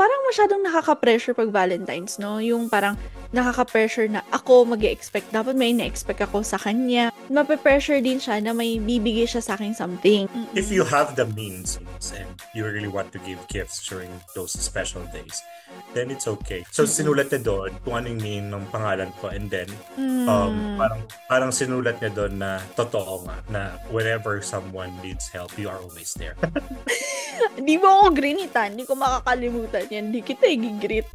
parang masyadong nakaka-pressure pag Valentine's, no? Yung parang nakaka-pressure na ako mag-expect. Dapat may na-expect ako sa kanya. Mape-pressure din siya na may bibigay siya sa akin something. If you have the means and you really want to give gifts during those special days, then it's okay. So sinulat niya doon kung ano yung meaning ng pangalan ko, and then parang sinulat niya doon na totoo nga na whenever someone needs help, you are always there. Hindi mo ako grinitan. Hindi ko makakalimutan yan. Hindi kita i-greet.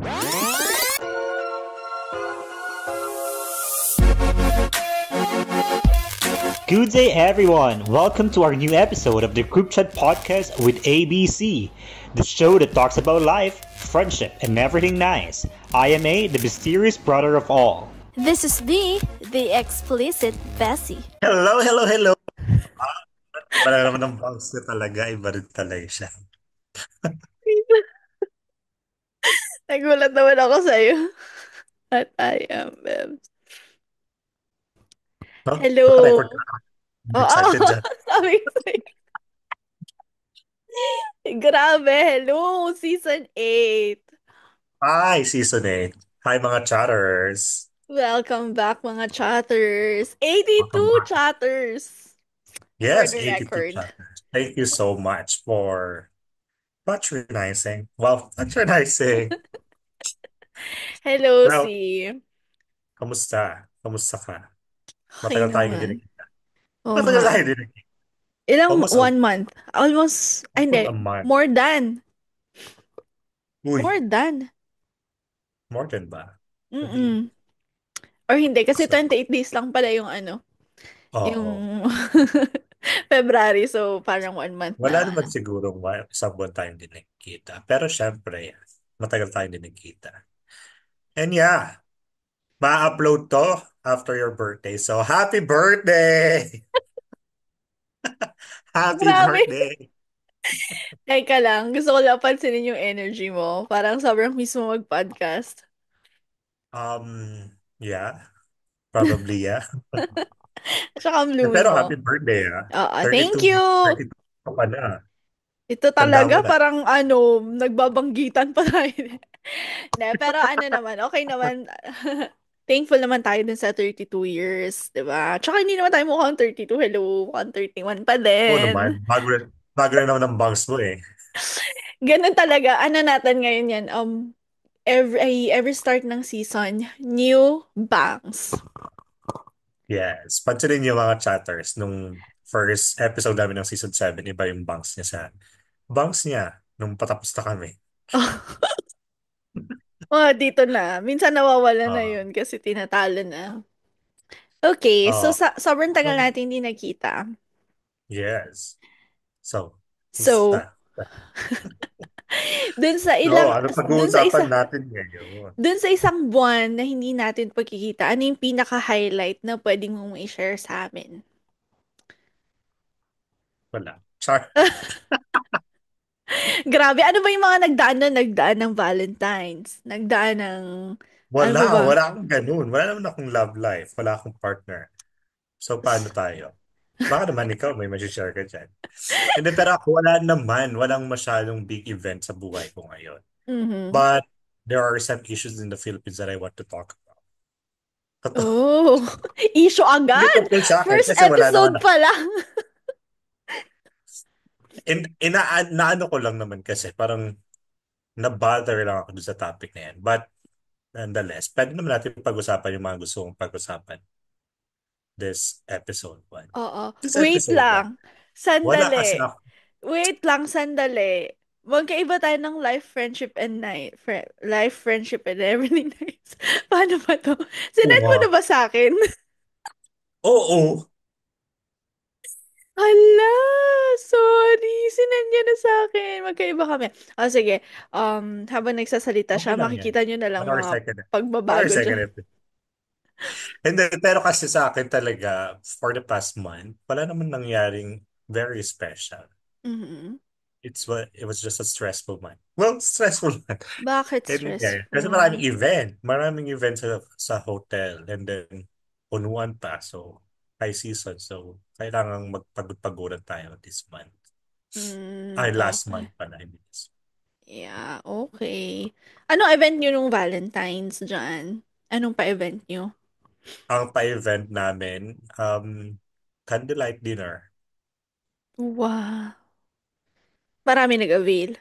Good day, everyone. Welcome to our new episode of the Group Chat Podcast with ABC, the show that talks about life, friendship, and everything nice. I am A, the mysterious brother of all. This is B, the explicit Bessie. Hello, hello, hello. Para naman ng bounce na talaga, iba rin talaga siya. Nagulat naman ako sa'yo. At I am Bebs. No? Hello. Naka-record ka. Excited dyan. Sabi ko sa'yo. Grabe, hello. Season 8. Hi, Season 8. Hi, mga chatters. Welcome back, mga chatters. Welcome 82 back. chatters. For Yes, the 82 record. chatters. Thank you so much for patronizing. Well, patronizing. Hello, Well, si. kamusta? Kamusta ka? Okay Matagal tayong hindi naman. nagkita. Oo Matagal nga. tayong hindi nagkita. Ilang Almost a, 1 month? Almost, ay, almost hindi. a month. More than. More Uy, than. more than ba? Hindi. Mm-mm. Or hindi, kasi So, 28 days lang pala yung oo. yung February. So, parang 1 month Wala na. naman sigurong isang buwan tayong hindi nagkita. Pero syempre, matagal tayong hindi nagkita. And yeah, ma-upload to after your birthday. So, happy birthday! Happy Grabe. birthday! Teka lang. Gusto ko lang pansinin yung energy mo. Parang sobrang mismo mag-podcast. Yeah, probably yeah. Tsaka ang blooming Pero mo. happy birthday, ah. Oo, thank 32, you! 32 ka na. Ito Tanda mo talaga, na. parang nagbabanggitan pa tayo. Hindi, pero naman, okay naman. Thankful naman tayo dun sa 32 years, di ba? Tsaka hindi naman tayo mukhang 32. Hello, mukhang 31 pa Oo din. naman. Bago rin naman ang bangs mo eh. Ganun talaga. Ano natin ngayon yan? Every start ng season, new bangs. Yes. Pansinin niyo mga chatters, nung first episode namin ng season 7, iba yung bangs niya nung patapos na kami. Oh, dito na. Minsan nawawala na Uh, yun kasi tinatalo na. Okay, so uh, sobrang tagal natin hindi nakita. yes. So, So, musta? dun sa No, ilang, ano dun sa pag-uusapan natin ngayon? dun sa isang buwan na hindi natin pagkikita, ano yung pinaka-highlight na pwedeng mong i-share sa amin? Wala. Char. Grabe, ano ba yung mga nagdaan na nagdaan ng Valentine's? Nagdaan ng, ano Wala. ba ba? Wala akong ganun. Wala naman akong love life. Wala akong partner. So, paano tayo? Baka naman ikaw may share ka dyan. Hindi, pero ako wala naman. Walang masyadong big event sa buhay ko ngayon. Mhm. But there are some issues in the Philippines that I want to talk about. Oh, issue Hindi agad! tungkol sa akin First kasi wala naman episode ako. pa lang. Naano ko lang naman kasi parang na-bother lang ako dun sa topic na yan. But nonetheless, pwede naman natin pag-usapan yung mga gusto kong pag-usapan this episode 1. Oo. This Wait episode 1. lang. Wala kasi Sandali. ako. Wait lang, sandali. Magkaiba tayo ng life, friendship, and night. Life, friendship, and everything nice. Paano ba to? Sinend mo na Oo. ba sa akin? Oo. Hala! Sorry. Sinend niya na sa akin. Magkaiba kami. Ah, sige. Habang nagsasalita Okay siya, lang yan. makikita niyo na lang On our mga second. On our pagbabago second dyan. episode. Hindi, pero kasi sa akin talaga, for the past month, wala naman nangyaring very special. Mhm. It was just a stressful month. Well, stressful month. Bakit Anyway, kasi maraming stressful? event. Maraming event sa hotel. And then, punuan pa. So, high season. So, kailangang magpagod-paguran tayo this month. Ay, last Okay. month pala. I mean. Yeah, okay. Anong event niyo nung Valentine's diyan? Anong pa-event niyo? Ang pa-event namin, candlelight dinner. Wow. Marami nag-avail.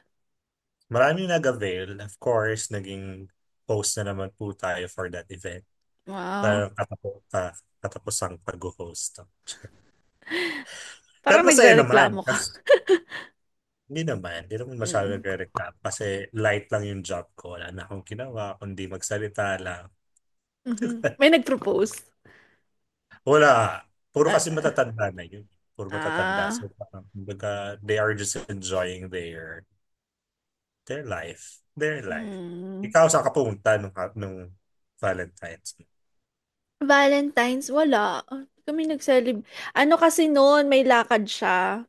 Maraming nag-avail. Of course, naging host na naman po tayo for that event. Wow. Parang katapos ang pag-host. Pero Parang masaya naman. nagrereklamo ka. Kasi, hindi naman masyado Mm. nagre-reclam. Kasi light lang yung job ko. Wala na akong ginawa, kundi magsalita lang. Mhm. May nag-propose? Wala. Puro kasi Ah, matatanda na yun. Puro matatanda. ah. So, parang, kumbaga, they are just enjoying their life. Their life. Mm. Ikaw, saan ka pumunta nung Valentine's? Valentine's, wala. Kami ano kasi noon, may lakad siya.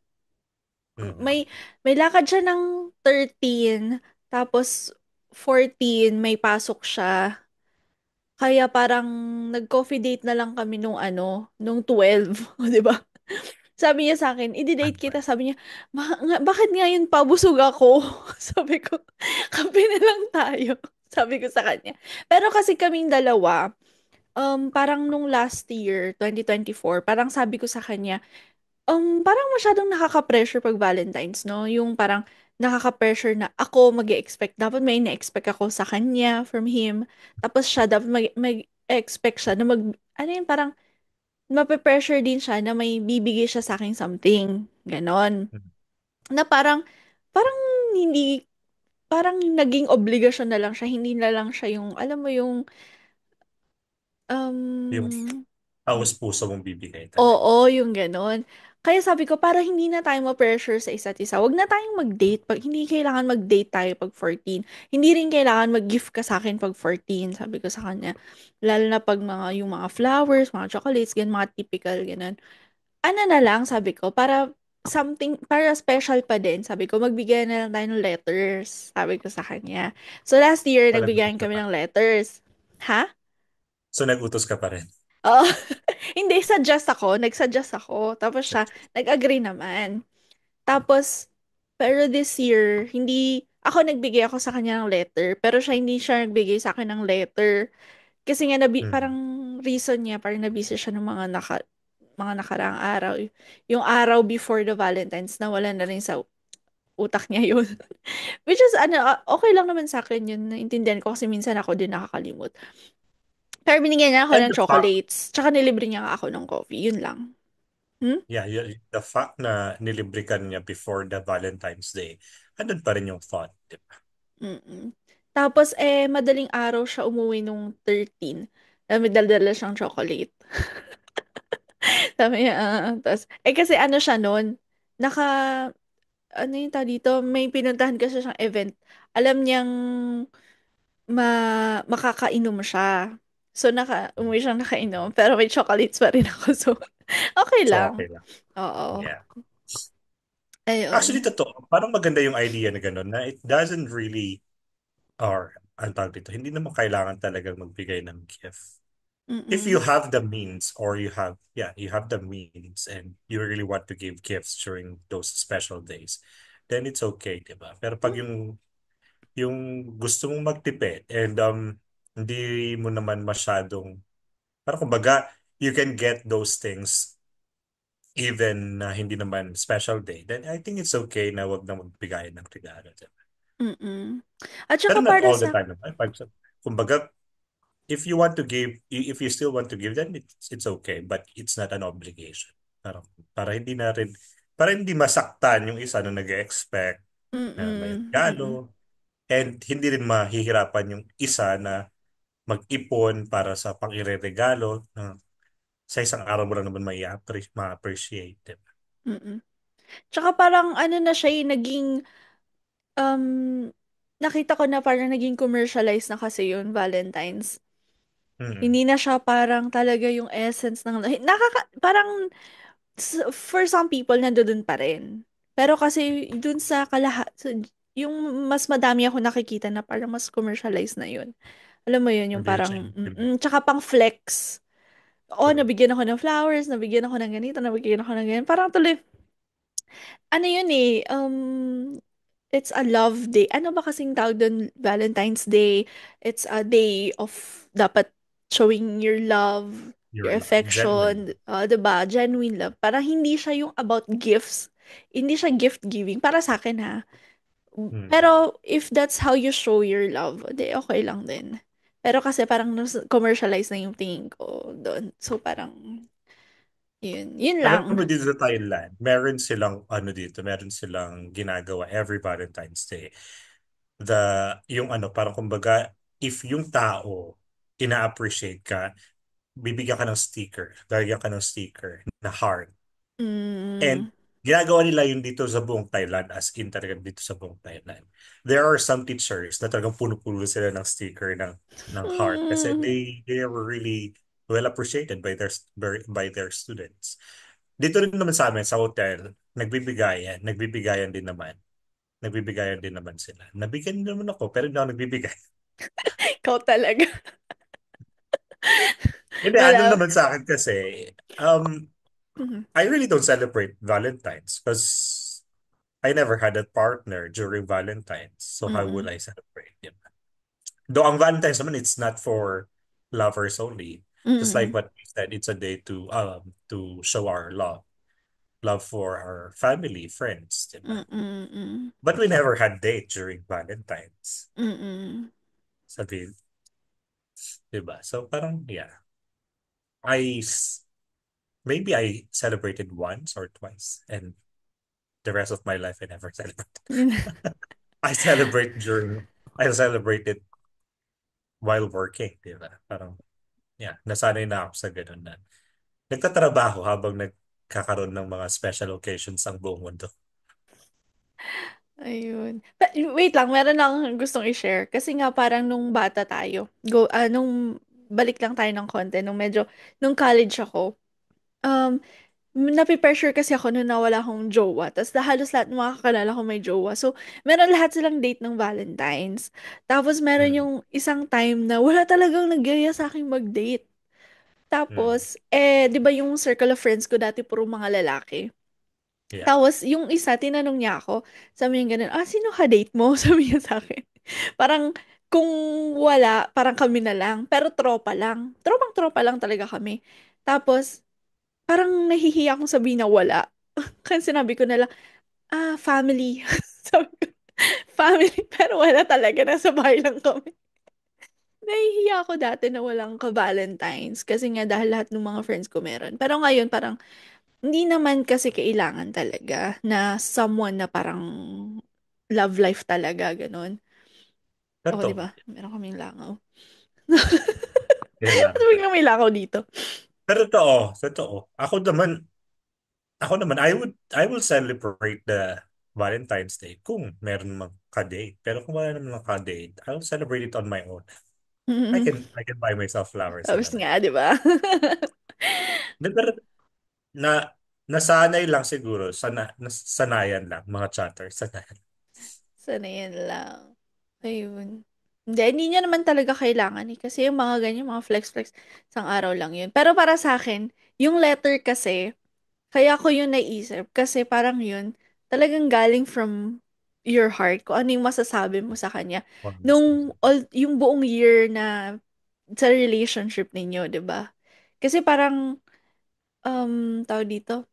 Mhm. May lakad siya ng 13, tapos 14, may pasok siya. Kaya parang nag-coffee date na lang kami nung 12, o 'di ba? Sabi niya sa akin, i-date Ano ba? kita. Sabi niya, bakit ngayon pa busog ako? Sabi ko, kape na lang tayo. Sabi ko sa kanya. Pero kasi kaming dalawa, parang nung last year, 2024, parang sabi ko sa kanya, parang masyadong nakaka-pressure pag Valentine's, no? Yung parang nakaka-pressure na ako mag-expect. Dapat may na-expect ako sa kanya, from him. Tapos siya, dapat mag-expect siya na ano yun, parang mape-pressure din siya na may bibigay siya sa akin something. Ganon. Mhm. Na parang hindi, parang naging obligasyon na lang siya. Hindi na lang siya yung, alam mo yung, Yung um, taos puso mong bibigay talaga. Oo, yung gano'n. Kaya sabi ko, para hindi na tayo ma-pressure sa isa't isa, wag na tayong mag-date. Hindi kailangan mag-date tayo pag 14. Hindi rin kailangan mag-gift ka sa akin pag 14, sabi ko sa kanya. Lalo na pag yung mga flowers, mga chocolates, ganun, mga typical, ganun. Ano na lang, sabi ko, para special pa din, sabi ko, magbigay na lang tayo ng letters, sabi ko sa kanya. So, last year, So, nag-utos nagbigayan ka kami pa. ng letters. Ha? So, nag-utos ka pa rin. Oo. Hindi, nagsuggest ako. Tapos siya, nag-agree naman. Tapos, pero this year, ako nagbigay ako sa kanya ng letter, pero hindi siya nagbigay sa akin ng letter. Kasi nga, parang Mm. reason niya, parang nabisi siya ng mga nakaraang araw. Yung araw before the Valentine's, nawala na rin sa utak niya yun. Which is, okay lang naman sa akin yun. Naintindihan ko kasi minsan ako din nakakalimut. Pero binigyan niya ako And ng the fact, chocolates. Tsaka nilibre niya ako ng coffee. Yun lang. Hmm? the fact na nilibre ka niya before the Valentine's Day, andun pa rin yung thought, di ba? Mm-mm. Tapos, madaling araw siya umuwi nung 13. May dala siyang chocolate. Sabi niya, tapos, kasi ano siya nun, naka, ano yung tawag dito, may pinuntahan kasi siyang event. Alam niyang makakainom siya. So, umuwi siyang nakainom, pero may chocolates pa rin ako. So, okay So, lang. okay lang. Oo. Yeah. Actually, Ayun. totoo. Parang maganda yung idea na gano'n na it doesn't really, or, ang tawag dito, hindi naman kailangan talagang magbigay ng gift. If you Mm-mm. have the means or you have the means and you really want to give gifts during those special days, then it's okay, di ba? Pero pag yung gusto mong magtipid and hindi mo naman masyadong, parang kumbaga, you can get those things even na hindi naman special day, then I think it's okay na wag na magbigay ng regalo. Diba? Mm-mm. At Pero saka not para all the sa time naman. Kumbaga, if you want to give, if you still want to give, then it's okay, but it's not an obligation. Para, para hindi na rin, para hindi masaktan yung isa na nag-expect na may mm, mm, regalo and hindi rin mahihirapan yung isa na mag-ipon para sa pang-ireregalo na sa isang araw mo lang naman ma-appreciate. Diba? mm. Tsaka parang ano na siya, um, nakita ko na parang naging commercialized na kasi yun, Valentine's. Mm-mm. Hindi na siya parang talaga yung essence parang for some people nandoon pa rin. Pero kasi dun yung mas madami ako nakikita na parang mas commercialized na yun. Alam mo yun, yung Hindi na siya parang, intimate. tsaka pang flex. Oh, True. nabigyan ako ng flowers, nabigyan ako ng ganito, nabigyan ako ng ganyan. Parang tuloy, ano yun it's a love day. Ano ba kasing tawag doon? Valentine's Day. It's a day of dapat showing your love, Your your love. Genuine. affection, 'di ba? Genuine love. Para hindi siya yung about gifts. Hindi siya gift giving para sa akin ha. Hmm. Pero if that's how you show your love, di okay lang din. Pero kasi parang commercialize na yung tingin ko doon. So parang yun Alam lang. mo dito sa Thailand, meron silang ano dito, meron silang ginagawa every Valentine's Day. The yung ano parang kumbaga if yung tao ina-appreciate ka, bibigyan ka ng sticker, lalagyan ka ng sticker na heart. Mm, And ginagawa nila yun dito sa buong Thailand, as in talaga dito sa buong Thailand. There are some teachers na talagang puno-puno sila ng sticker ng heart kasi mm, they were really well appreciated by their students. Dito rin naman sa amin sa hotel, nagbibigayan din naman. Nagbibigayan din naman sila. Nabigyan din naman ako, pero hindi ako nagbibigay. ikaw talaga. Hindi, ano Wala. naman sa akin kasi, um, Mhm, I really don't celebrate Valentine's because I never had a partner during Valentine's. So how would mm, I celebrate? Yun. Though ang Valentine's naman, it's not for lovers only. Just like mm, what we said, it's a day to show our love for our family, friends, mm, diba? mm, But we never had date during Valentine's. mm. Sabi, diba? So parang, yeah. I s- maybe I celebrated once or twice, and the rest of my life I never celebrate. Yun. I celebrate during I celebrate it while working, di ba? Parang, yeah, nasanay na ako sa ganun na. Nagtatrabaho habang nagkakaroon ng mga special occasions ang buong mundo. Ayun. Wait lang, meron lang gustong i-share. Kasi nga parang nung bata tayo, nung balik lang tayo ng konti, nung college ako, um, napipressure kasi ako nung nawala akong jowa. Tapos halos lahat ng mga kakilala ko may jowa. So, meron lahat silang date ng Valentine's. Tapos meron Mm, yung isang time na wala talagang nagyaya sa akin mag-date. mm, Tapos, di ba yung circle of friends ko dati puro mga lalaki. yeah. Tapos, yung isa, tinanong niya ako, sabi niya ganun, sino ka-date mo? Sabi niya sa akin. Parang, kung wala, parang kami na lang. Pero tropa lang. Tropang-tropa lang talaga kami. Tapos, parang nahihiya akong sabihin na wala. Kaya sinabi ko na lang, family. Sabi ko, family. Pero wala talaga, nasa bahay lang kami. Nahihiya ako dati na walang ka-Valentines. Kasi nga dahil lahat ng mga friends ko meron. Pero ngayon, parang, hindi naman kasi kailangan talaga na someone na parang love life talaga, ganun. O, di Totoo. ba? Meron kaming langaw. At Kailangan biglang talaga. may langaw dito. Pero totoo. Ako naman, I will celebrate the Valentine's Day kung meron mang ka-date. Pero kung wala naman ng ka-date, I will celebrate it on my own. Mm, I can buy myself flowers tapos naman. nga, di ba? Pero na nasanay lang siguro, sanayan lang, mga chatter, sanayan. Sana yan lang. Ayun. Hindi niya naman talaga kailangan eh. Kasi yung mga ganyan, mga flex-flex, isang araw lang yun. Pero para sa akin, yung letter kasi, kaya ko yun naisip kasi parang yun, talagang galing from your heart kung ano yung masasabi mo sa kanya. Yung buong year na sa relationship ninyo, 'di ba? Kasi parang, tawag dito,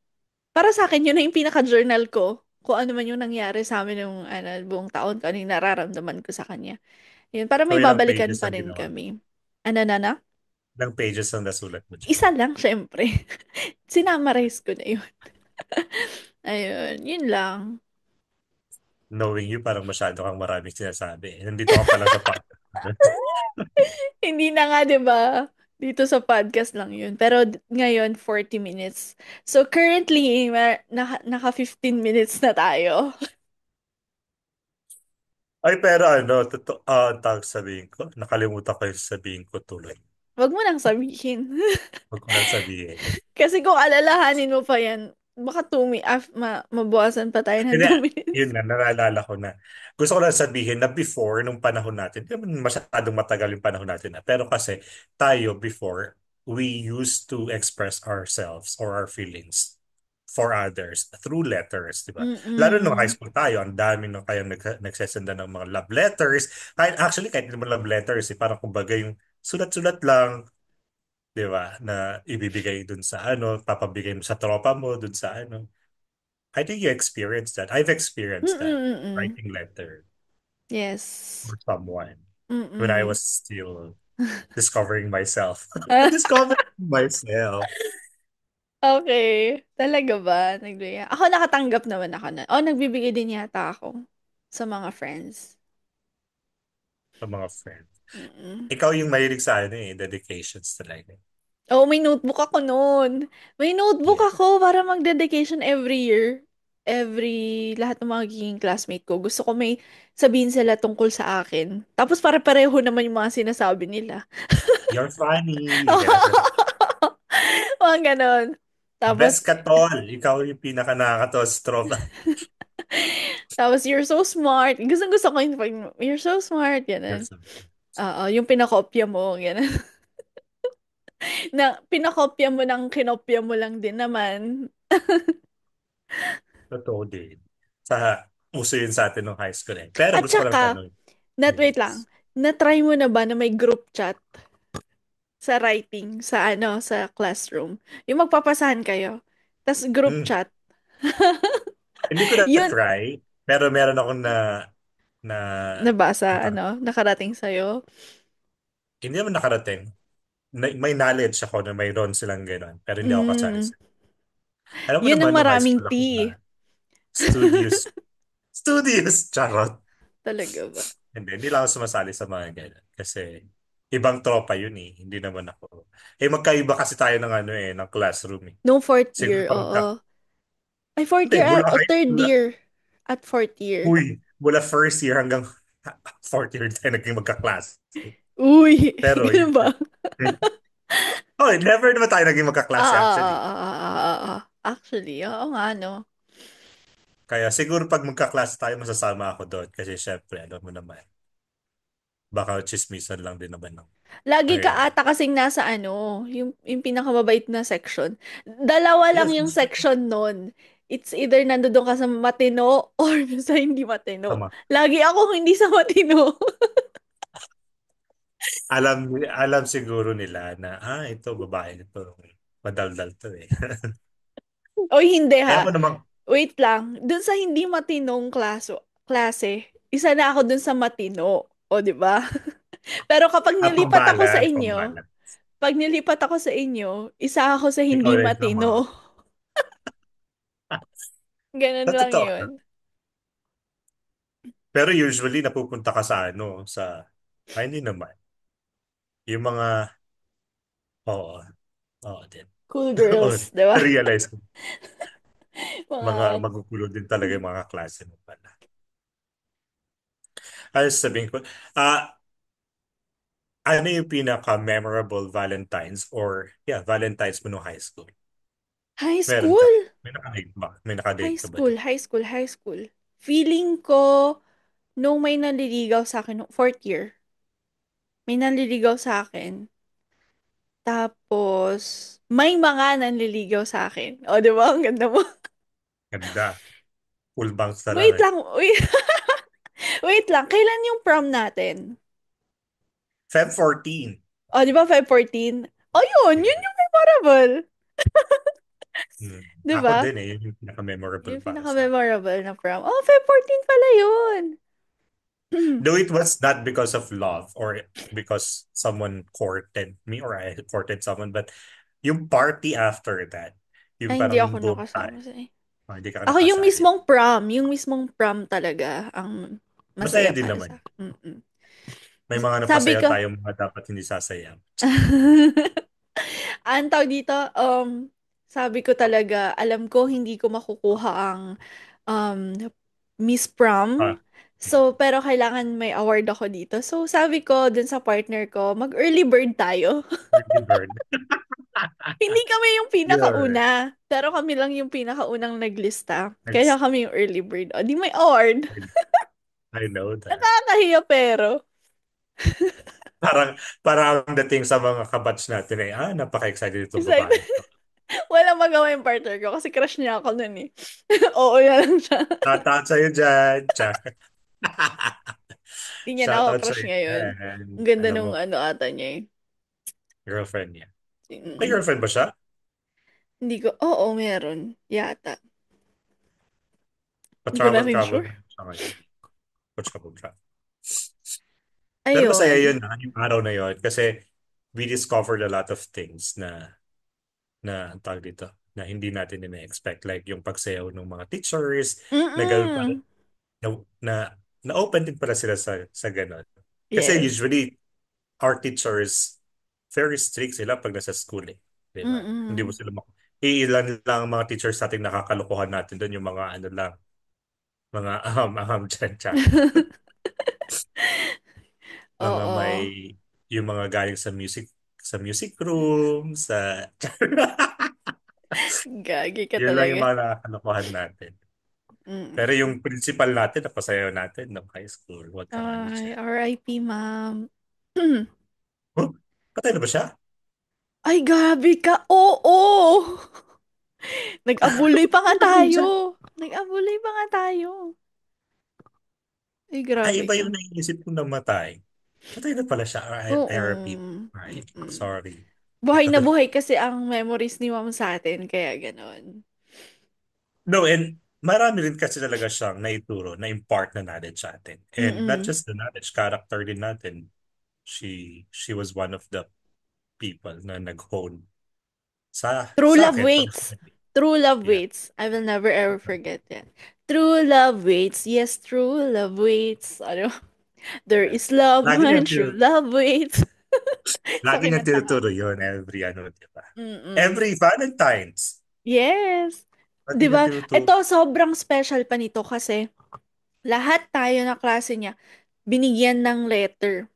para sa akin yun na yung pinaka-journal ko. Kung ano man yung nangyari sa amin yung buong taon, kung ano yung nararamdaman ko sa kanya. Yun, para So may ilang babalikan pages pa ang rin ginawa? kami. Ano na? Ilang pages ang nasulat mo dyan? Isa lang, syempre. Sinamarize ko na yun. Ayun, yun lang. Knowing you, parang masyado kang maraming sinasabi. Nandito ka pa lang sa podcast. Hindi na nga, 'di ba? Dito sa podcast lang 'yun. Pero ngayon 40 minutes. So currently, naka 15 minutes na tayo. Ay, pero ano, tawag sabihin ko, nakalimutan ko yung sabihin ko tuloy. 'Wag mo nang sabihin. Huwag ko nang sabihin. Kasi kung alalahanin mo pa 'yan, baka mabawasan pa tayo ng Hindi, 2 minutes. yun nga, naalala ko na. Gusto ko lang sabihin na before, nung panahon natin, hindi naman masyadong matagal yung panahon natin na. Pero kasi tayo before, we used to express ourselves or our feelings for others through letters, di ba? Lalo nung high Mm-mm. school tayo, ang dami nung kayong nagsesenda ng mga love letters. Kahit hindi mo love letters, parang kumbaga yung sulat-sulat lang, di ba? Na ibibigay dun sa papabigay mo sa tropa mo, dun sa ano. I think you experienced that. I've experienced that, Mm-mm. writing letter Yes. for someone when I Mm-mm. was still discovering myself. Discovering myself. Okay. Talaga ba? Nagbigay. Ako nakatanggap naman ako na. Oh, nagbibigay din yata ako sa mga friends. Sa mga friends. Mm-mm. Ikaw yung mahilig sa dedications talaga. Oh, may notebook ako noon. May notebook Yeah. ako para mag-dedication every year. Lahat ng mga magiging classmate ko. Gusto ko may sabihin sila tungkol sa akin. Tapos pare-pareho naman yung mga sinasabi nila. You're funny. Ganun. Mga ganon. Best Tapos, ka, tol. Ikaw yung pinaka nakakatawa sa tropa. tapos, you're so smart. Gusto ko yung you're so smart. Ganun. Oo, yung pinakopya mo. Ganun. Na pinakopya mo ng kinopya mo lang din naman. Totoo din. Uso yun sa atin nung high school eh. Pero At gusto ko lang saka, tanong. wait lang. Yes. Na-try mo na ba na may group chat sa writing, sa classroom? Yung magpapasahan kayo. Tas group Hmm. chat. Hindi ko Yun, na-try. Pero meron akong na nabasa, ang nakarating sa'yo. hindi naman nakarating. May knowledge ako na mayroon silang gano'n. Pero hindi ako kasali Mm, sa. Alam mo yun ang naman, nung high maraming school ako tea. na studious. Studious! Charot. Talaga ba? Hindi lang ako sumasali sa mga gano'n. Kasi ibang tropa yun eh. Hindi naman ako. Magkaiba kasi tayo ng ng classroom eh. No fourth Siguro year, pag oo. Ay, fourth hindi, year, mula high third school, year. At fourth year. mula first year hanggang fourth year tayo naging magkaklase. Uy, Pero ganun yun. ba? Oh, never naman tayo naging Ah, magkaklase ah, actually. ah, ah, ah, ah, ah. Actually, oo nga, no? Kaya siguro pag magkaklase tayo, masasama ako doon. Kasi syempre, alam mo naman, baka chismisan lang din naman ng Lagi ka mangyayari. ata kasing nasa yung pinakamabait na section. Dalawa lang Yes, yung section nun. It's either nandoon ka sa matino or sa hindi matino. tama. Lagi ako hindi sa matino. Alam siguro nila na, ito, babae ito. Madaldal to eh. O hindi Eh ha. ako namang, Wait lang. Dun sa hindi matinong klase, isa na ako dun sa matino. O, di ba? Pero kapag nilipat ako sa inyo, pambalat. pag nilipat ako sa inyo, isa ako sa Ikaw hindi rin sa mga. matino. Ganun Sa lang totoo. yun. Pero usually, napupunta ka sa hindi naman. Yung mga, oo, oo din. Cool Oo, girls, di ba? realize ko, Mga magugulo din talaga yung mga klase mo pala. Ay, sabihin ko, ano yung pinaka-memorable Valentine's or, yeah, Valentine's mo no high school? high Meron ka? school. May nakadate ba? May nakadate ka ba doon? High school. Feeling ko, nung may nanliligaw sa akin, nung fourth year, may nanliligaw sa akin. Tapos, may mga nanliligaw sa akin. O, di ba? Ang ganda mo. Ganda. Full bangs na lang Wait eh. lang. Wait, wait lang. Kailan yung prom natin? Feb 14. O, di ba? 5/14? O, yun Yeah. yung memorable. Hmm. Di Ako ba? din eh. Yun yung pinaka-memorable Yung para sa akin. pinaka-memorable na prom. Oh, 5/14 pala yun. Though it was not because of love or because someone courted me or I courted someone, but yung party after that, yung Ay, hindi parang ako buong nakasama tayo, sa hindi ka Ako nakasali. yung mismong prom talaga ang Masaya masaya din para naman. sa akin. Mm-mm. May mga Sabi napasaya ko, tayong mga dapat hindi sasaya. ang tawag dito, sabi ko talaga, alam ko hindi ko makukuha ang um, Miss Prom. Ah, So, pero kailangan may award ako dito. So, sabi ko dun sa partner ko, mag-early bird tayo. early bird. Hindi kami yung You're, pinakauna, pero kami lang yung pinakaunang naglista. Kaya it's, kami yung early bird. O, di may award. I know that. Nakakahiya pero. Parang, parang ang dating sa mga kabatch natin napaka-excited itong babae Excited. ito. Walang magawa yung partner ko kasi crush niya ako nun eh. Oo na lang siya. Shoutout sa'yo dyan. Char. Hindi niya na ako Shoutout crush sa'yo ngayon. dyan. Ang ganda Ano mo, nung ano ata niya eh. girlfriend niya. May Mm. girlfriend ba siya? Hindi ko, oo, meron. Yata. Hindi ko na rin Pa-travel-travel sure. na siya ngayon. Pa-travel-travel. Pero masaya Ayun. yun na, yung araw na yun. Kasi we discovered a lot of things na ang tawag dito, na hindi natin ina-expect. Like yung pagsayaw ng mga teachers, na gano'n pala, Mm-mm. na, na, na-open din pala sila sa gano'n. Kasi Yes. usually, our teachers, very strict sila pag nasa school eh. Di ba? Hindi mo Mm-mm. sila iilan lang ang mga teachers natin nakakalokohan natin doon, yung mga ano lang, mga dyan, mga may, Oo. yung mga galing sa music room, sa, Gagi ka yun lang talaga. yung mga nakakalokohan natin. Mm. Pero yung principal natin, napasayaw natin ng high school. Huwag kang ano Ay, dyan. R.I.P. ma'am. Oh, patay na ba siya? Ay, grabe ka. Oo. Nag-abuloy pa nga Patay na siya? tayo. Nag-abuloy pa nga tayo. Ay, Ay, grabe iba ka. yung naisip kong namatay. Patay na pala siya. IRP. Oo. Right. Mm-mm. Sorry. Buhay na buhay kasi ang memories ni ma'am sa atin, kaya ganon. No, and marami rin kasi talaga siyang naituro, na-impart na knowledge sa atin. And not Mm-mm. just the knowledge, character din natin. She was one of the people na nag-hone sa True sa love akin waits. personally. True love Yeah. waits. I will never ever forget that. True love waits. Yes, true love waits. Ano? There Yeah. is love Lagi when niyang true love waits. Sa lagi niyang kinanta nga. tinuturo yun every ano, di ba? Mm-mm. Every Valentine's. Yes. Lagi 'Di niyang ba? tinuturo. Ito sobrang special pa nito kasi lahat tayo na klase niya binigyan ng letter.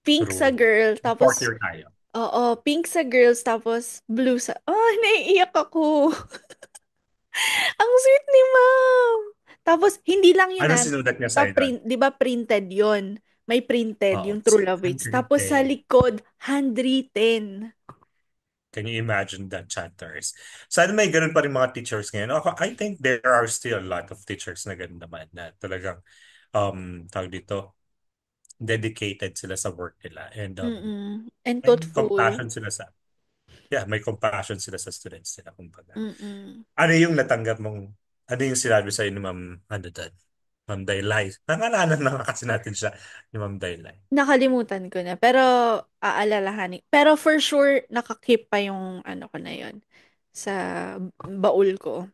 Pink sa True. girl, Fourth tapos year tayo. oo, pink sa girls, tapos blue sa... Oh, naiiyak ako. Ang sweet ni ma'am. Tapos, hindi lang yun Anong sinulat niya sa'yo doon? pa-print, di ba printed yon. May printed Oo. yung True Love Waits. Tapos sa 110. likod, handwritten. Can you imagine that, chatters? Sana may ganun pa rin mga teachers ngayon. Ako, I think there are still a lot of teachers na ganun naman na talagang tawag dito, dedicated sila sa work nila and Mm-mm. And may thoughtful. compassion sila may compassion sila sa students nila kumbaga. Mm-mm. Ano yung natanggap mong ano yung sinabi sa ni Ma'am ano doon? Ma'am Daylay. Nangalanan na nga kasi natin siya ni Ma'am Daylay. Nakalimutan ko na. Pero, aalalahanin. Pero for sure, nakakip pa yung ano ko na yon sa baul ko.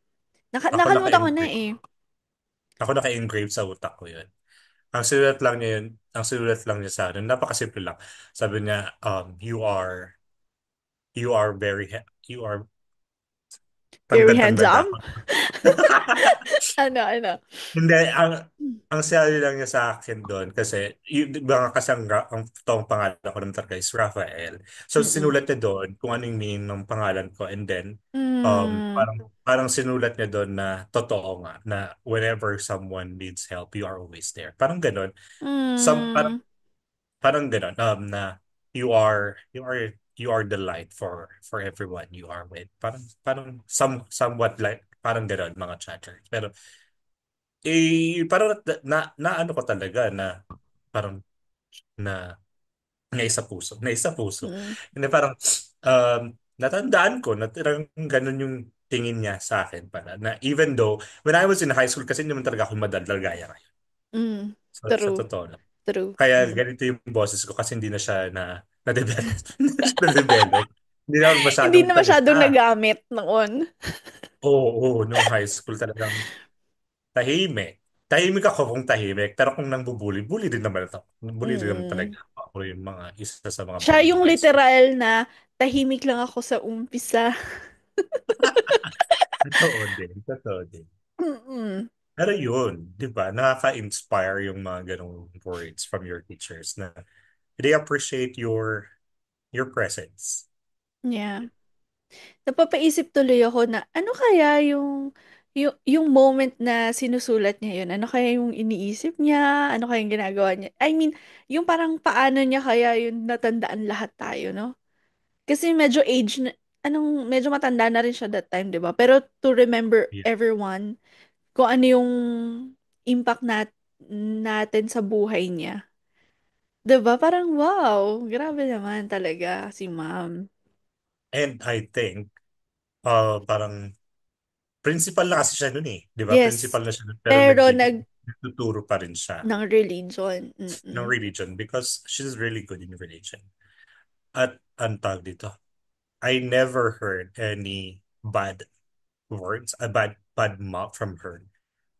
Ako Nakalimutan ko na naka-engrave. eh. Ako naka-engrave sa utak ko yun. Ang sinulat lang niya sa akin, napakasimple lang. Sabi niya, you are you are, Very tanda-tanda handsome. ako. Ano? Hindi, ang sinabi lang niya sa akin doon kasi, yung, di ba nga kasi ang toong pangalan ko naman talaga is Rafael. So, Mm-mm. sinulat niya doon kung anong meaning ng pangalan ko and then, Mm. parang sinulat niya doon na totoo nga, na whenever someone needs help, you are always there. Parang ganon. Parang Mm. ganun, na you are the light for everyone you are with. Parang somewhat like, parang ganun, mga chatters. Pero, parang na ano ko talaga na, parang, na, na isa puso. Mm. Hindi parang, um, natandaan ko na parang ganun yung tingin niya sa akin pala. Na even though, when I was in high school, kasi hindi naman talaga ako madaldal gaya ngayon. Mm. Sa True. totoo lang. True. Kaya ganito yung boses ko kasi hindi na siya na-develop. Hindi na siya na-develop. Hindi na ako Hindi masyadong na masyadong salita. nagamit noon. Oo, nung high school talagang tahimik. Tahimik ako kung tahimik, pero kung nang bubuli, bully din naman ito. Bully din naman Mm. talaga ako. Ako yung mga isa sa mga Siya bully nung yung high school. literal na tahimik lang ako sa umpisa. Totoo din, totoo din. Mm-mm. Pero yun, di ba, nakaka-inspire yung mga ganong words from your teachers na they appreciate your presence. Yeah. Napapaisip tuloy ako na ano kaya yung moment na sinusulat niya yun? Ano kaya yung iniisip niya? Ano kaya yung ginagawa niya? I mean, yung parang paano niya kaya yun natandaan lahat tayo, no? Kasi medyo medyo matanda na rin siya that time, 'di ba? Pero to remember Yeah. everyone, kung ano yung impact natin sa buhay niya. 'Di ba? Parang wow, grabe naman talaga si ma'am. And I think, parang principal na kasi siya nun eh. Di ba? Yes. Principal na siya nun. Pero Pero nagtuturo pa rin siya ng religion. ng Mm-mm. religion because she's really good in religion. At ang tawag dito, I never heard any bad words, a bad mouth from her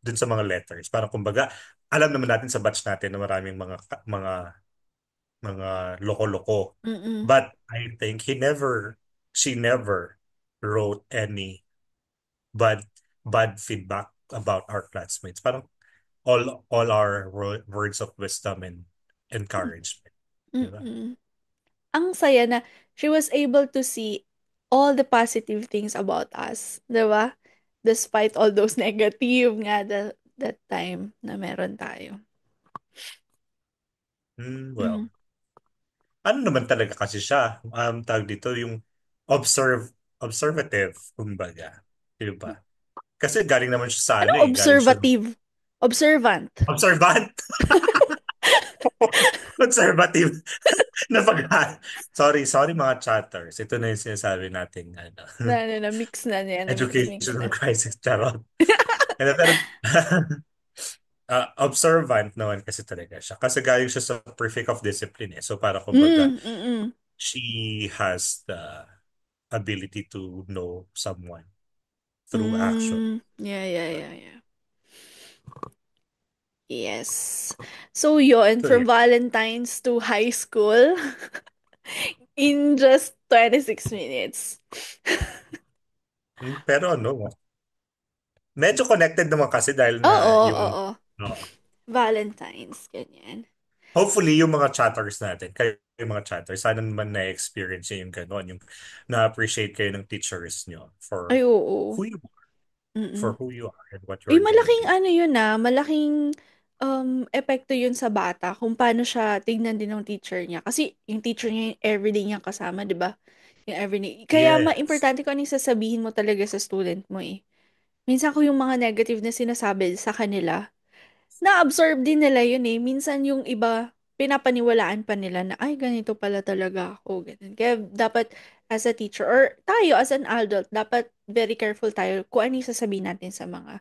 dun sa mga letters. Parang kumbaga, alam naman natin sa batch natin na maraming mga loko-loko. Mm-mm. But I think she never wrote any bad bad feedback about our classmates. Parang all our words of wisdom and encouragement. Diba? Mm-mm. Ang saya na she was able to see all the positive things about us, 'di ba? Despite all those negative nga that time na meron tayo. Well, Mm. ano naman talaga kasi siya, tawag dito, yung observative, kumbaga. Diba? Kasi galing naman siya sa ano Anong eh, galing siya observative? Observant. observant, conservative na pag sorry mga chatters. Ito na yung sinasabi nating ano, Mix na niya, na mix na. educational crisis, charot. Pero observant naman kasi talaga siya. Kasi galing siya sa prefect of discipline eh. So para kumbaga, Mm. she has the ability to know someone through action. Yeah. Yes. So yun, So from yeah. Valentine's to high school in just 26 minutes. Pero ano, medyo connected naman kasi dahil na yung Oo. no, Valentine's, ganyan. hopefully yung mga chatters natin, kayo yung mga chatters, sana naman na-experience nyo yung gano'n, yung na-appreciate kayo ng teachers nyo Ay, for oo. who you Mm-mm. are and what Uy, you're malaking doing. ano yun malaking epekto yun sa bata kung paano siya tignan din ng teacher niya. Kasi yung teacher niya yung everyday niyang kasama, di ba? Yung everyday. Kaya Yes. importante ko ano yung sasabihin mo talaga sa student mo eh. Minsan ko yung mga negative na sinasabi sa kanila, na-absorb din nila yun eh. Minsan yung iba, pinapaniwalaan pa nila na, ay, ganito pala talaga ako. Ganun. Kaya dapat as a teacher or tayo as an adult, dapat very careful tayo kung ano yung sasabihin natin sa mga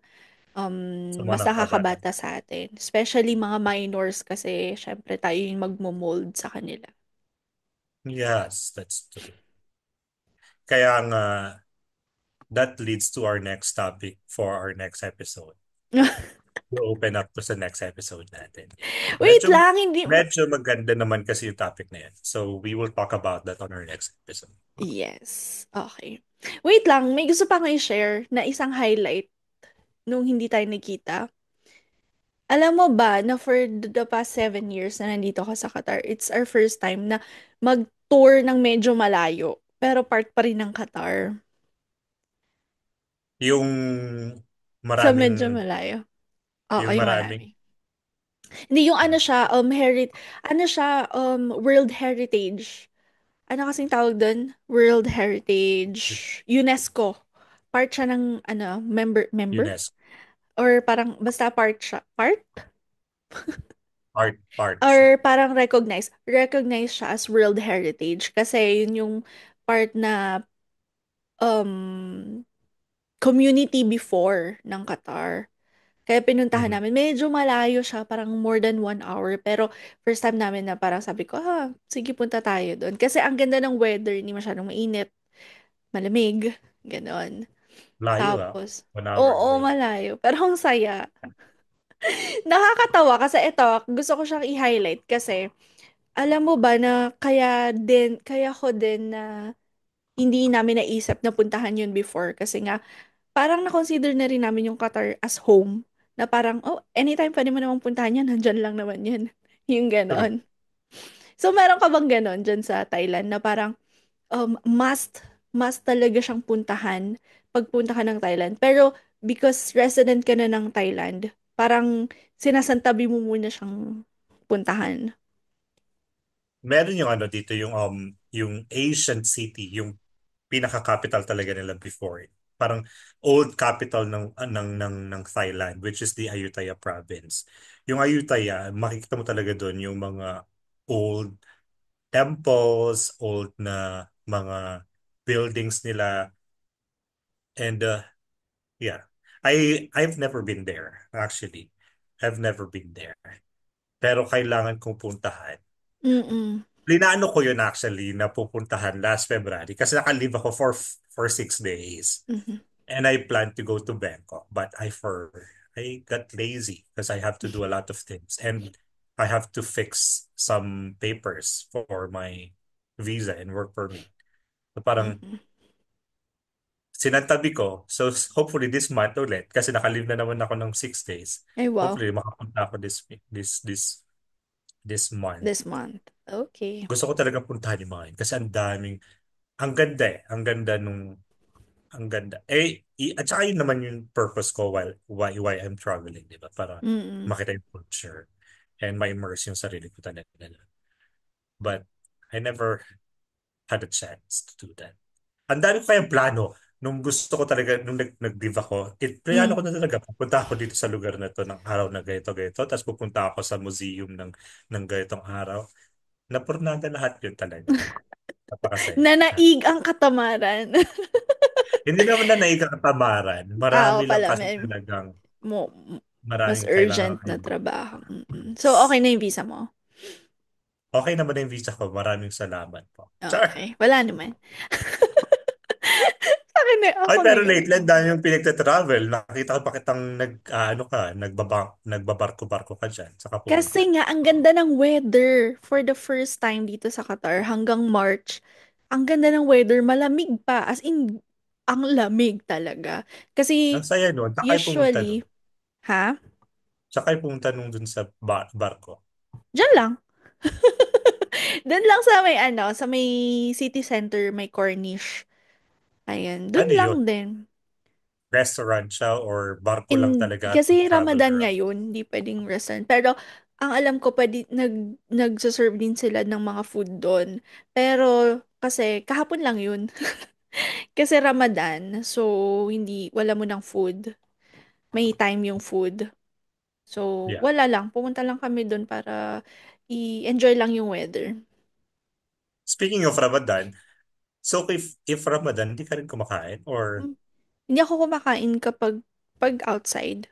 Sa mga mas nakakabata. nakakabata sa atin. Especially mga minors kasi syempre tayo yung magmo-mold sa kanila. Yes, that's true. Kaya nga, that leads to our next topic for our next episode. We'll open up to sa next episode natin. Wait Medyo, lang, hindi mo... medyo maganda naman kasi yung topic na yan. So, we will talk about that on our next episode. Yes. Okay. Wait lang, may gusto pa akong i-share na isang highlight nung hindi tayo nagkita. Alam mo ba na for the past 7 years na nandito ka sa Qatar, it's our first time na mag-tour ng medyo malayo, pero part pa rin ng Qatar. Yung Sa medyo maraming, malayo. Oo, yung yung maraming, marami. Hindi yung ano siya, ano siya, World Heritage. Ano kasing tawag doon? World Heritage. UNESCO. Part siya ng, member? UNESCO Or parang, basta part siya. Part? part siya. Or parang recognize siya as World Heritage kasi yun yung part na um community before ng Qatar. Kaya pinuntahan Mhm. namin. Medyo malayo siya, parang more than 1 hour. Pero first time namin na parang sabi ko, sige punta tayo doon. Kasi ang ganda ng weather, hindi masyadong mainit, malamig, ganon. Layo 'Tapos, 1 hour oo, away. malayo. Pero ang saya. Nakakatawa kasi ito, gusto ko siyang i-highlight kasi alam mo ba na kaya ko din na hindi namin naisip na puntahan yun before kasi nga parang na-consider na rin namin yung Qatar as home na parang, oh, anytime pwede mo namang puntahan yan, nandyan lang naman yan. Yung True. ganon. So, meron ka bang ganon dyan sa Thailand na parang must talaga siyang puntahan pagpunta ka ng Thailand. Pero because resident ka na ng Thailand, parang sinasantabi mo muna siyang puntahan. Meron yung ano dito, yung ancient city, yung pinaka-capital talaga nila before. Parang old capital ng Thailand, which is the Ayutthaya province. Yung Ayutthaya, makikita mo talaga doon yung mga old temples, old na mga buildings nila, and yeah. I've never been there, actually. I've never been there. Pero kailangan kong puntahan. Mm-mm. Plinaano ko yun actually na pupuntahan last February kasi naka-leave ako for 6 days. Mhm. And I plan to go to Bangkok, but I got lazy because I have to do a lot of things and I have to fix some papers for my visa and work permit. So parang Mm-mm. sinantabi ko. So hopefully this month ulit kasi naka-leave na naman ako ng 6 days. Ay, wow. Hopefully makapunta ako this month. This month. Okay. Gusto ko talaga puntahan yung mga yun kasi ang ganda eh. Ang ganda. At saka yun naman yung purpose ko why I'm traveling, di ba? Para Mm-mm. makita yung culture and ma-immerse yung sarili ko talaga. But I never had a chance to do that. Ang dami ko kayang plano. Nung gusto ko talaga, nung nag-leave ako, plano Mm. ko na talaga, pupunta ako dito sa lugar na to ng araw na ganito. Tapos pupunta ako sa museum ng ganitong araw. Napurnada lahat yun talaga. Napakasaya. Nanaig ang katamaran. Hindi naman na naikakatamaran. Ah, Marami oo lang pala. kasi talagang Mo, mas maraming kailangan urgent na ayun. trabaho. Mm-mm. So, okay na yung visa mo? Okay naman na yung visa ko. Maraming salamat po. Char! Okay. Wala naman. Sa akin na, Ay, ako na pero yun. lately, ang dami yung pinagta-travel. Nakita ko pa kitang ano ka, nagbabarko-barko ka dyan sa Kapampangan. Kasi nga, ang ganda ng weather for the first time dito sa Qatar hanggang March. Ang ganda ng weather, malamig pa. As in, ang lamig talaga. Ang Kasi, saya nun. Sakay pumunta nun. usually, ha? Sakay pumunta nung dun sa barko. Diyan lang. Doon lang sa may sa may city center, may Corniche. Ayan, doon Ano lang yun? din. Restaurant siya or barko lang talaga at Kasi travel Ramadan around? ngayon, hindi pwedeng restaurant. Pero, ang alam ko, nagsaserve din sila ng mga food doon. Pero, kasi, kahapon lang yun. Kasi Ramadan, so, wala mo ng food. May time yung food. So, Yeah. wala lang. Pumunta lang kami doon para i-enjoy lang yung weather. Speaking of Ramadan, so if Ramadan, hindi ka rin kumakain or Hmm. Hindi ako kumakain kapag outside.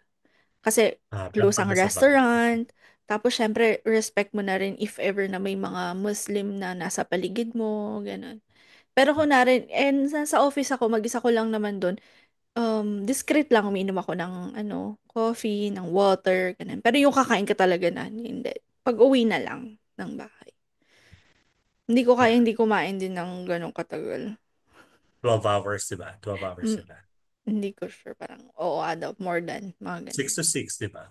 Kasi pero close pag ang nasa bahay? restaurant. Tapos, syempre, respect mo na rin if ever na may mga Muslim na nasa paligid mo, ganun. Pero kunwari, and sa office ako, mag-isa ko lang naman doon, discreet lang, umiinom ako ng, coffee, ng water, ganun. Pero yung kakain ka talaga na, hindi. Pag-uwi na lang ng bahay. Hindi ko kaya Yeah. hindi kumain din ng ganong katagal. 12 hours, di ba? 12 hours Mm, sila. hindi ko sure, parang, oo, more than, mga 6 ganun. to 6, di ba?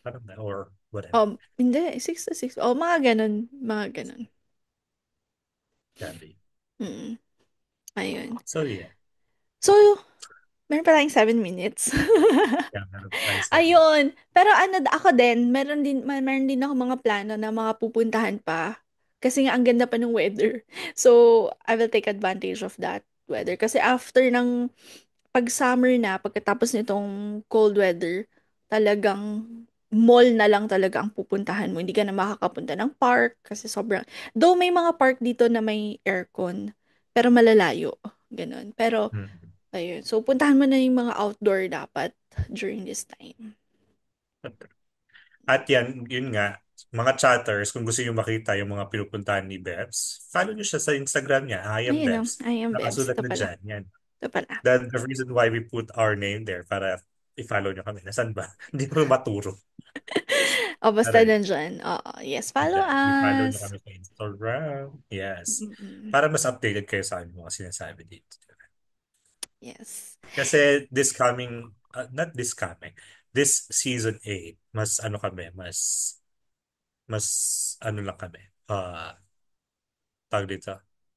Parang or whatever. Hindi, 6 to 6. Mga ganun, mga ganun. Gabi. Mm, ayun. So yeah. So, meron pa tayong 7 minutes. Yeah, meron tayo 7. Ayun. Pero ako din, meron din ako mga plano na mga pupuntahan pa. Kasi nga, ang ganda pa ng weather. So, I will take advantage of that weather. Kasi after ng pag-summer na, pagkatapos nitong cold weather, talagang mall na lang talaga ang pupuntahan mo. Hindi ka na makakapunta ng park kasi sobrang... Though may mga park dito na may aircon, pero malalayo. Ganun. Pero, Mm. ayun. So, puntahan mo na yung mga outdoor dapat during this time. At yan, yun nga, mga chatters, kung gusto niyo makita yung mga pinupuntahan ni Bebs, follow niyo siya sa Instagram niya, I am Ayun o. Bebs. I am Bebs. Nakasulat Ito na pala. dyan. Yan. Ito pala. The reason why we put our name there para i-follow niyo kami. Nasaan ba? Hindi ko maturo. O, basta Aray, nandyan. Oo. Yes, follow dyan. I-follow niyo us. kami sa Instagram. Yes. Mm-mm. Para mas updated kayo sa aming mga sinasabi dito. Yes. Kasi not this coming, this season 8, mas ano kami, mas ano lang kami, tawag dito,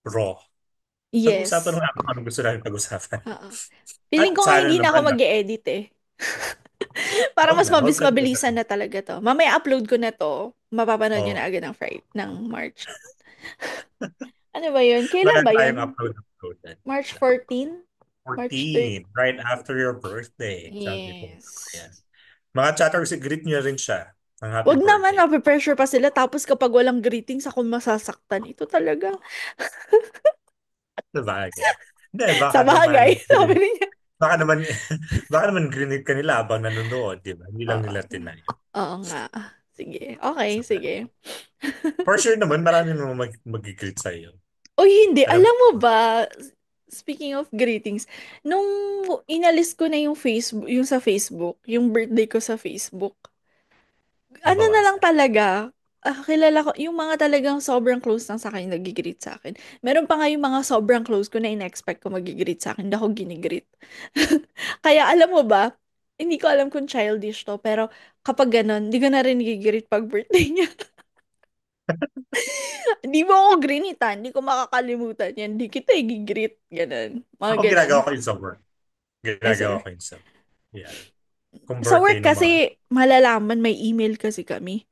raw. Pag-usapan Yes. mo kung anong gusto namin pag-usapan. Oo. At Feeling ko nga sana hindi na ako naman mag-edit eh. Para mas wag na talaga. mabilisan na talaga to. Mamaya upload ko na to. Mapapanood nyo na Oh, agad ng Friday, ng March. Ano ba yun? wala Kailan ba tayong yun? upload. Noted. March 14? March 30? 14, right after your birthday. Sabi ko. Ayan. Yes. Mga chatters, greet nyo rin siya. Ang happy Wag naman, birthday. nape-pressure pa sila. Tapos kapag walang greetings, ako masasaktan. Ito talaga. Sabagay. Hindi, Sa bagay, sabi niya. baka naman, baka naman grinid ka nila habang nanonood, di ba? Hindi lang Oo. nila tinay. Oo nga. Sige. Okay, sige. For sure naman, marami naman mag-greet sa'yo. Uy, hindi. Alam Alam mo ko. ba, speaking of greetings, nung inalis ko na yung Facebook, yung sa Facebook, yung birthday ko sa Facebook, ano na lang Nabawasan. talaga, kilala ko, yung mga talagang sobrang close lang sa akin, nag-greet sa akin. Meron pa nga yung mga sobrang close ko na in-expect ko mag-greet sa akin, hindi ako ginigreet. Kaya alam mo ba, hindi ko alam kung childish to, pero kapag ganun, hindi ko na rin nag-greet pag birthday niya. Hindi mo ako greenitan, hindi ko makakalimutan yan. Hindi kita i-greet. Ganun. Mga Ako ganun. ginagawa ko yun sa work. Yes, Ginagawa sir. ko yun sa yeah. Kung Sa birthday work ng mga kasi, malalaman, may email kasi kami.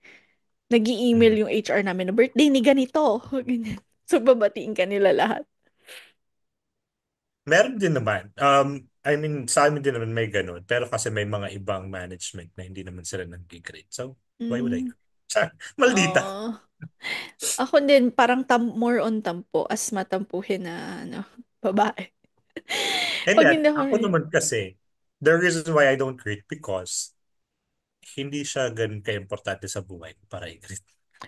mm. Nag-i-email yung HR namin na birthday ni ganito. Ganyan. So, babatiin ka nila lahat. Meron din naman. I mean, sa amin din naman may ganun. Pero kasi may mga ibang management na hindi naman sila nag-grade. So, why would I? Mm. Maldita. Oh. Ako din, parang more on tampo as matampuhin na ano, babae. And Pag then, hindi ako ako rin. naman kasi, the reason why I don't grade because hindi siya ganun ka-importante sa buhay ko para i-grade.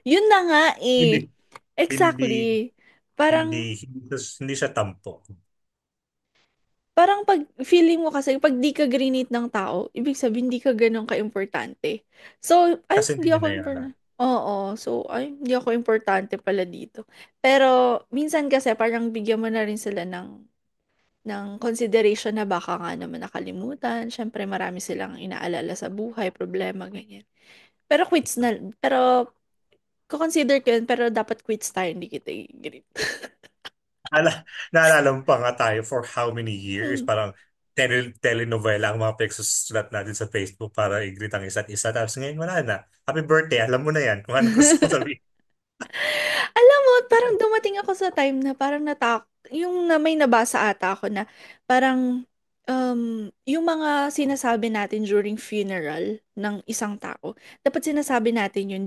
Yun na nga Hindi, eh. hindi, Exactly. hindi, Parang hindi siya tampo. Parang pag feeling mo kasi pag di ka grinit ng tao, ibig sabihin di ka ganun ka-importante. So, ay, Kasi hindi hindi ako binayaran. importante. Oo, so, ay, hindi ako importante pala dito. Pero, minsan kasi parang bigyan mo na rin sila ng consideration na baka nga naman nakalimutan. Siyempre, marami silang inaalala sa buhay, problema, ganyan. Pero pero, consider ko yun, pero dapat quits tayo, hindi kita i-greet. Naalala mo pa nga tayo for how many years? Parang telenovela ang mga pinagsusulat natin sa Facebook para i-greet ang isa't isa. Tapos ngayon wala na. Happy birthday, alam mo na yan kung ano gusto mo sabihin. Alam mo, parang dumating ako sa time na parang yung na may nabasa ata ako na parang yung mga sinasabi natin during funeral ng isang tao, dapat sinasabi natin yun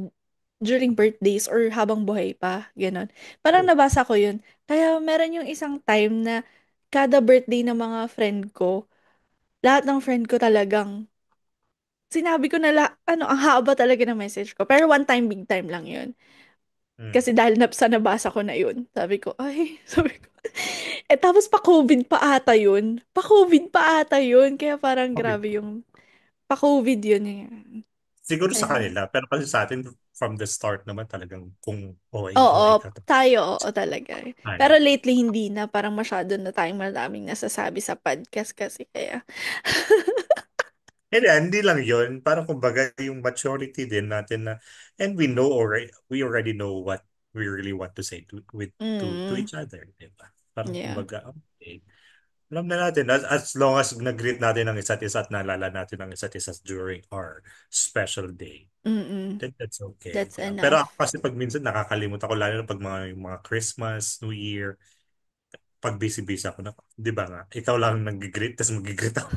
during birthdays or habang buhay pa, gano'n. Parang nabasa ko yun. Kaya meron yung isang time na kada birthday ng mga friend ko, lahat ng friend ko talagang sinabi ko na ano, ang haba talaga ng message ko. Pero one time, big time lang yun. Mm. Kasi dahil sa nabasa ko na yun, sabi ko, ay, sabi ko. Eh, tapos pa-COVID pa ata yun. Pa-COVID pa ata yun. Kaya parang Okay. grabe yung pa-COVID yun. Siguro sa Kaya, kanila, pero kasi sa atin from the start naman talagang kung oo, OA ka. oo talaga. Pero Ano. lately, hindi na. Parang masyado na tayong maraming nasasabi sa podcast kasi kaya. Hindi lang yun. Parang kumbaga yung maturity din natin na and we already know what we really want to say to Mm, each other, di ba? Parang yeah. kumbaga, okay. Alam na natin, as long as nag-greet natin ang isa't isa at naalala natin ang isa't isa during our special day, Mm-mm. then that's okay. That's Pero ako enough. kasi pag minsan nakakalimutan ko, lalo na pag yung mga Christmas, New Year, pag busy-busy ako na, di ba nga, ikaw lang nag-greet, tapos mag-greet ako.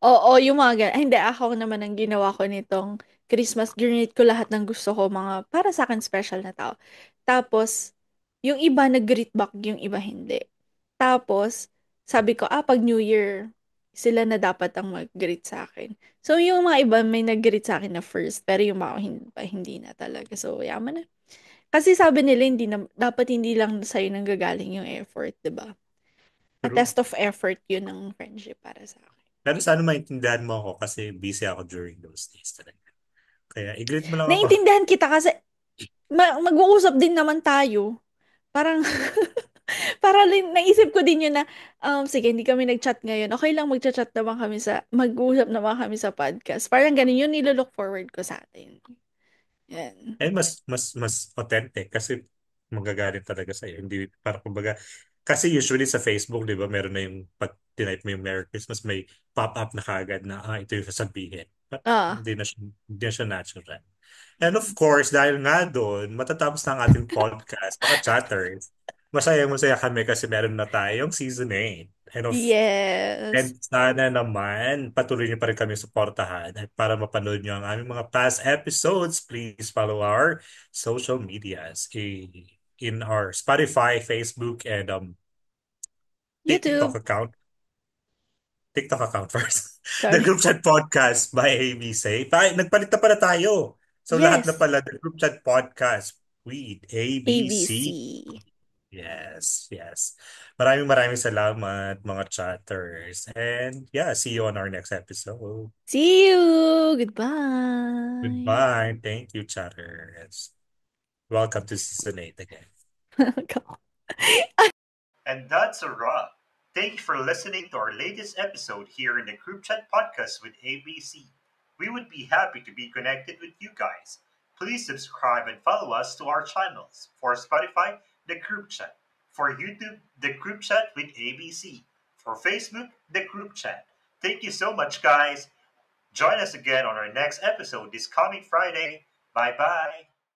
Oo, yung mga hindi, ako naman ang ginawa ko nitong Christmas, grinate ko lahat ng gusto ko, mga para sa akin special na tao. Tapos, yung iba nag-greet back, yung iba hindi. Tapos, sabi ko, pag New Year, sila na dapat ang mag-greet sa akin. So, yung mga iba may nag-greet sa akin na first, pero yung mga hindi na talaga. So, yaman na. Kasi sabi nila, dapat hindi lang sa'yo nanggagaling yung effort, di ba? A True. test of effort yun ng friendship para sa akin. Pero sana maintindihan mo ako kasi busy ako during those days talaga. Kaya i-greet mo lang ako. Naiintindihan kita kasi mag-uusap din naman tayo. Parang, naisip ko din yun na, sige, hindi kami nag-chat ngayon. Okay lang mag-chat naman kami mag-uusap naman kami sa podcast. Parang ganun yun, nilolook forward ko sa atin. Yan. And mas authentic kasi magagalit talaga sa'yo. Hindi, para kumbaga, kasi usually sa Facebook, di ba, meron na yung pag tinype mo yung Merry Christmas, may pop-up na kagad na, ito yung sasabihin. But Ah, hindi na siya natural. And of course, dahil nga doon, matatapos na ang ating podcast, mga chatters. masaya kami kasi meron na tayong season 8. And Yes. sana naman patuloy niyo pa rin kami suportahan at para mapanood niyo ang aming mga past episodes, please follow our social medias in our Spotify, Facebook, and TikTok YouTube. account. TikTok account first. The Sorry. Group Chat Podcast by ABC. Nagpalit na pala tayo. So lahat na Yes. pala The Group Chat Podcast with ABC. ABC. Yes, yes. Maraming salamat mga chatters. And yeah, see you on our next episode. See you. Goodbye. Goodbye. Thank you, chatters. Welcome to season 8 again. And that's a wrap. Thank you for listening to our latest episode here in the Group Chat Podcast with ABC. We would be happy to be connected with you guys. Please subscribe and follow us to our channels. For Spotify, the Group Chat. For YouTube, the Group Chat with ABC. For Facebook, the Group Chat. Thank you so much, guys. Join us again on our next episode this coming Friday. Bye bye.